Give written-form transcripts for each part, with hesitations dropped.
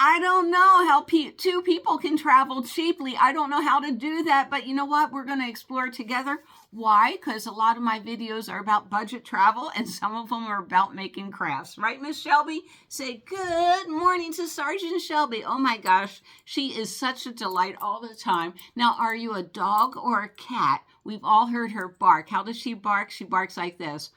I don't know how two people can travel cheaply. I don't know how to do that, but you know what? We're going to explore together. Why? Because a lot of my videos are about budget travel and some of them are about making crafts. Right, Miss Shelby? Say good morning to Sergeant Shelby. Oh my gosh, she is such a delight all the time. Now, are you a dog or a cat? We've all heard her bark. How does she bark? She barks like this.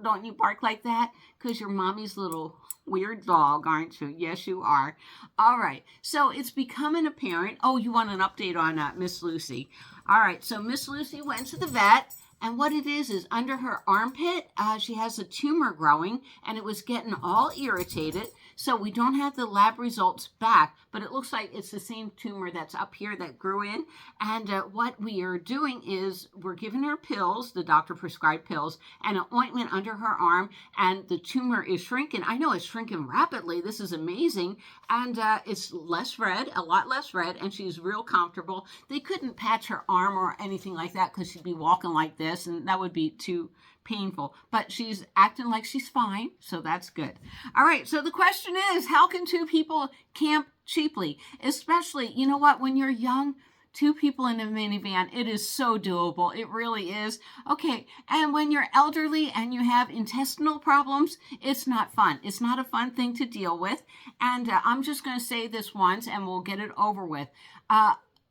Don't you bark like that? Because you're mommy's little weird dog, aren't you? Yes, you are. All right. So it's becoming apparent. Oh, you want an update on Miss Lucy. All right. So Miss Lucy went to the vet. And what it is under her armpit, she has a tumor growing, and it was getting all irritated. So we don't have the lab results back, but it looks like it's the same tumor that's up here that grew in. And what we are doing is we're giving her pills, the doctor prescribed pills, and an ointment under her arm, and the tumor is shrinking. I know it's shrinking rapidly. This is amazing. And it's less red, a lot less red, and she's real comfortable. They couldn't patch her arm or anything like that because she'd be walking like this, and that would be too painful, but she's acting like she's fine, so that's good. All right, so the question is, how can two people camp cheaply? Especially, you know what, when you're young, two people in a minivan, it is so doable. It really is. Okay, and when you're elderly and you have intestinal problems, it's not fun. It's not a fun thing to deal with, and I'm just going to say this once, and we'll get it over with.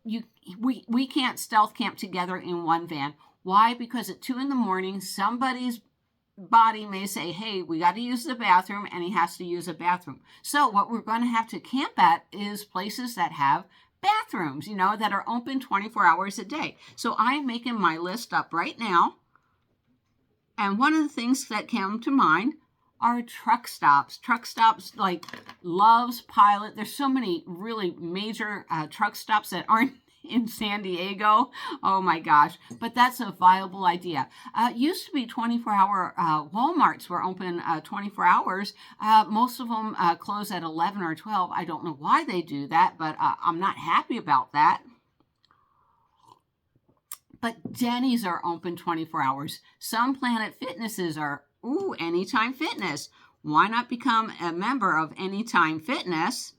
We can't stealth camp together in one van. Why? Because at 2 a.m, somebody's body may say, hey, we got to use the bathroom, and he has to use a bathroom. So what we're going to have to camp at is places that have bathrooms, that are open 24 hours a day. So I'm making my list up right now. And one of the things that came to mind are truck stops. Truck stops like Love's, Pilot. There's so many really major truck stops that aren't in San Diego. Oh my gosh. But that's a viable idea. Used to be 24-hour Walmarts were open 24 hours. Most of them close at 11 or 12. I don't know why they do that, but I'm not happy about that. But Denny's are open 24 hours. Some Planet Fitnesses are, Anytime Fitness. Why not become a member of Anytime Fitness?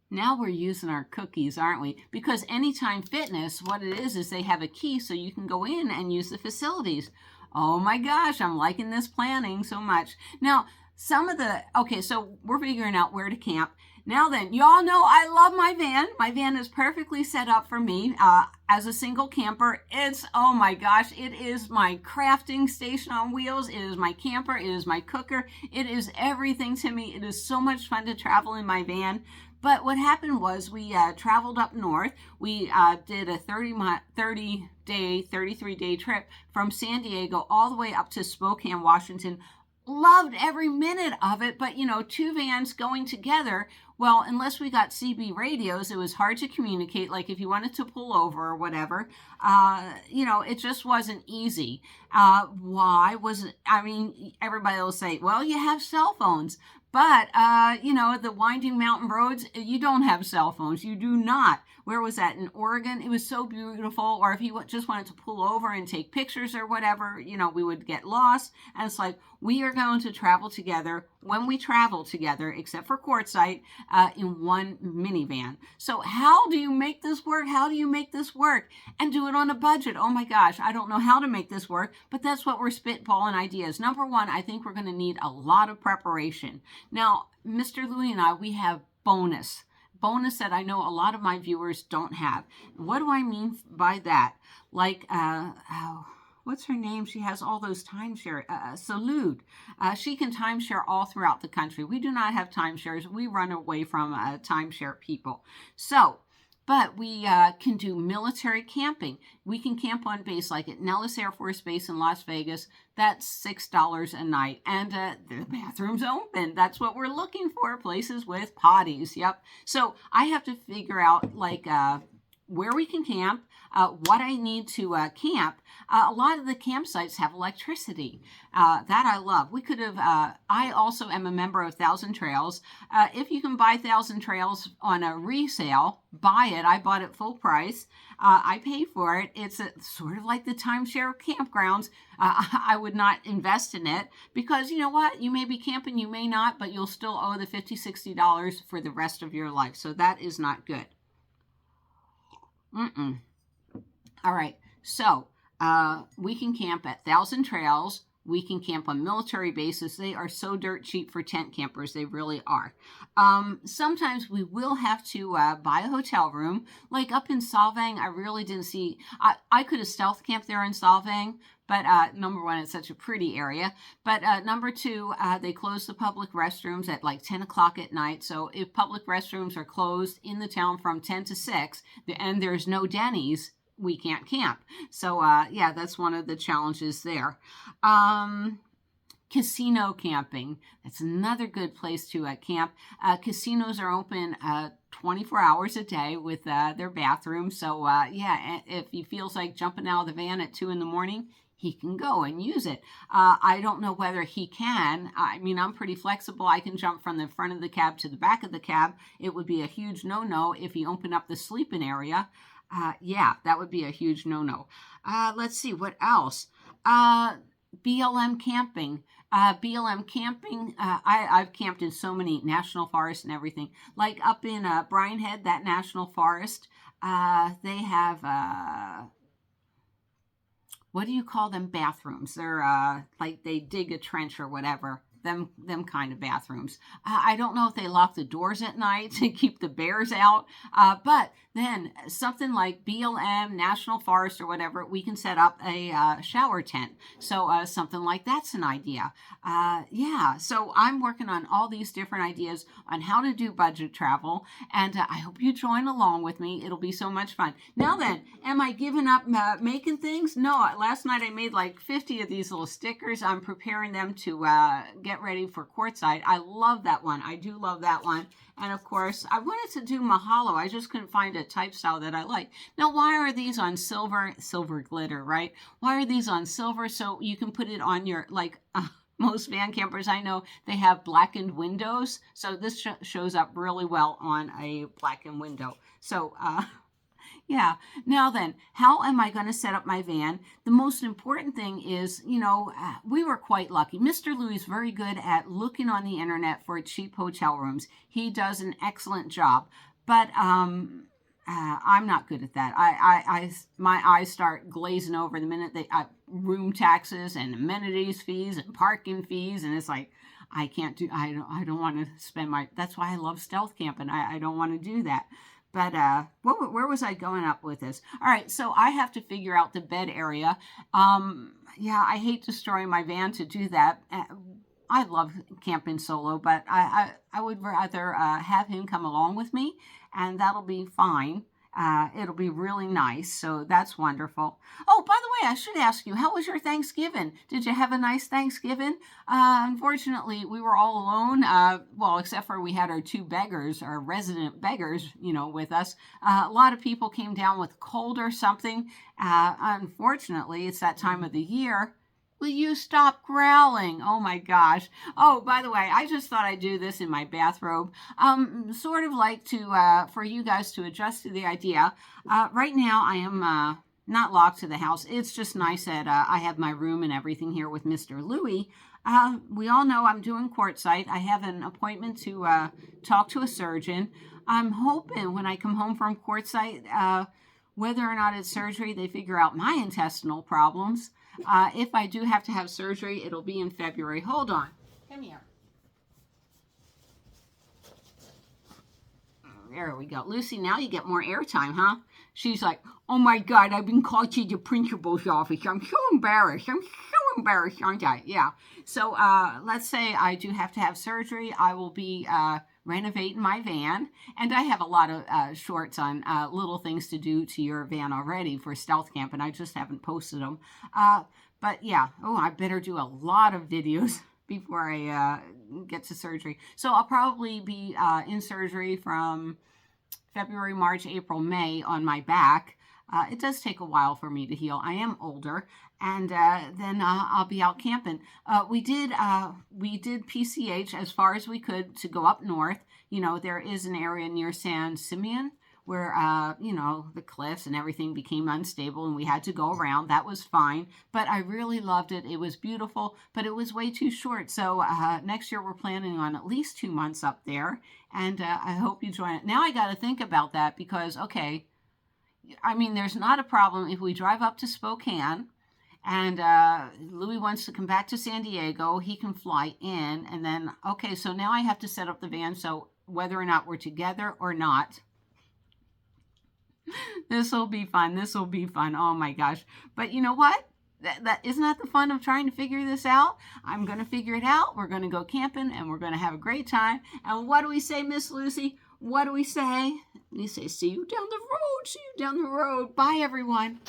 Now we're using our cookies, aren't we? Because Anytime Fitness, what it is they have a key so you can go in and use the facilities. Oh my gosh, I'm liking this planning so much. Now, so we're figuring out where to camp. Now then, y'all know I love my van. My van is perfectly set up for me as a single camper. Oh my gosh, it is my crafting station on wheels. It is my camper. It is my cooker. It is everything to me. It is so much fun to travel in my van. But what happened was we traveled up north. We did a 33-day trip from San Diego all the way up to Spokane, Washington. Loved every minute of it, but two vans going together, well, unless we got CB radios, it was hard to communicate, like if you wanted to pull over or whatever, it just wasn't easy. Why was it? Everybody will say, well, you have cell phones, but, the winding mountain roads, you don't have cell phones. You do not. Where was that? In Oregon? It was so beautiful. Or if you just wanted to pull over and take pictures or whatever, we would get lost. And it's like, we are going to travel together when we travel together, except for Quartzsite, in one minivan. So how do you make this work? How do you make this work? And do it on a budget? Oh my gosh, I don't know how to make this work, but that's what we're spitballing ideas. Number one, I think we're going to need a lot of preparation. Now, Mr. Louie and I, we have bonus that I know a lot of my viewers don't have. What do I mean by that? Like, what's her name? She has all those timeshare. Salute. She can timeshare all throughout the country. We do not have timeshares. We run away from timeshare people. But we can do military camping. We can camp on base like at Nellis Air Force Base in Las Vegas. That's $6 a night. And the bathroom's open. That's what we're looking for, places with potties. Yep. So I have to figure out where we can camp, what I need to camp. A lot of the campsites have electricity. That I love. We could have, I also am a member of Thousand Trails. If you can buy Thousand Trails on a resale, buy it. I bought it full price. I paid for it. It's sort of like the timeshare campgrounds. I would not invest in it because you know what? You may be camping, you may not, but you'll still owe the $50, $60 for the rest of your life. So that is not good. All right, so we can camp at Thousand Trails. We can camp on military bases. They are so dirt cheap for tent campers. They really are. Sometimes we will have to buy a hotel room. Like up in Solvang, I really didn't see... I could have stealth camped there in Solvang, but number one, it's such a pretty area. But number two, they close the public restrooms at like 10 o'clock at night. So if public restrooms are closed in the town from 10 to 6, and there's no Denny's, we can't camp. So yeah, that's one of the challenges there. Casino camping. That's another good place to camp. Casinos are open 24 hours a day with their bathrooms. So yeah, if he feels like jumping out of the van at 2 in the morning, he can go and use it. I don't know whether he can. I mean, I'm pretty flexible. I can jump from the front of the cab to the back of the cab. It would be a huge no-no if he opened up the sleeping area. Yeah, that would be a huge no-no. Let's see, what else? BLM camping. BLM camping, I've camped in so many national forests and everything. Like up in Bryan Head, that national forest, they have... what do you call them? Bathrooms. They're like they dig a trench or whatever. Them kind of bathrooms. I don't know if they lock the doors at night to keep the bears out, but then something like BLM, National Forest or whatever, we can set up a shower tent. So something like that's an idea. Yeah, so I'm working on all these different ideas on how to do budget travel, and I hope you join along with me. It'll be so much fun. Now then, am I giving up making things? No, last night I made like 50 of these little stickers. I'm preparing them to get ready for Quartzsite. I love that one. I do love that one. And of course, I wanted to do Mahalo. I just couldn't find a type style that I like. Now, why are these on silver glitter, right? Why are these on silver? So you can put it on your, like, most van campers I know, they have blackened windows. So this shows up really well on a blackened window. So, yeah. Now then, how am I going to set up my van? The most important thing is, you know, we were quite lucky. Mr. Louis is very good at looking on the internet for cheap hotel rooms. He does an excellent job, but I'm not good at that. My eyes start glazing over the minute they room taxes and amenities fees and parking fees, and it's like I don't want to spend my. That's why I love stealth camping. I don't want to do that. But where was I going up with this? All right, so I have to figure out the bed area. Yeah, I hate destroying my van to do that. I love camping solo, but I would rather have him come along with me, and that'll be fine. It'll be really nice, so that's wonderful. Oh, by the way, I should ask you, how was your Thanksgiving? Did you have a nice Thanksgiving? Unfortunately, we were all alone, well, except for we had our two beggars, our resident beggars, you know, with us. A lot of people came down with cold or something. Unfortunately, it's that time of the year. Will you stop growling? Oh my gosh. Oh, by the way, I just thought I'd do this in my bathrobe. Sort of like to, for you guys to adjust to the idea. Right now I am, not locked to the house. It's just nice that, I have my room and everything here with Mr. Louis. We all know I'm doing Quartzsite. I have an appointment to, talk to a surgeon. I'm hoping when I come home from Quartzsite, whether or not it's surgery, they figure out my intestinal problems. If I do have to have surgery, it'll be in February. Hold on. Come here. There we go. Lucy, now you get more airtime, huh? She's like, oh my God, I've been called to the principal's office. I'm so embarrassed. I'm so embarrassed, aren't I? Yeah. So let's say I do have to have surgery. I will be renovating my van. And I have a lot of shorts on little things to do to your van already for stealth camp, and I just haven't posted them. But yeah, I better do a lot of videos before I get to surgery. So I'll probably be in surgery from February, March, April, May on my back. It does take a while for me to heal. I am older, and then I'll be out camping. We did PCH as far as we could to go up north. You know, there is an area near San Simeon where, you know, the cliffs and everything became unstable and we had to go around. That was fine, but I really loved it. It was beautiful, but it was way too short. So next year we're planning on at least 2 months up there, and I hope you join it. Now I got to think about that because, okay, I mean, there's not a problem if we drive up to Spokane and Louis wants to come back to San Diego. He can fly in, and then, okay, so now I have to set up the van. So whether or not we're together or not, this will be fun. This will be fun. Oh my gosh. But you know what? That isn't that the fun of trying to figure this out? I'm going to figure it out. We're going to go camping and we're going to have a great time. And what do we say, Miss Lucy? What do we say? We say, see you down the road. See you down the road. Bye, everyone.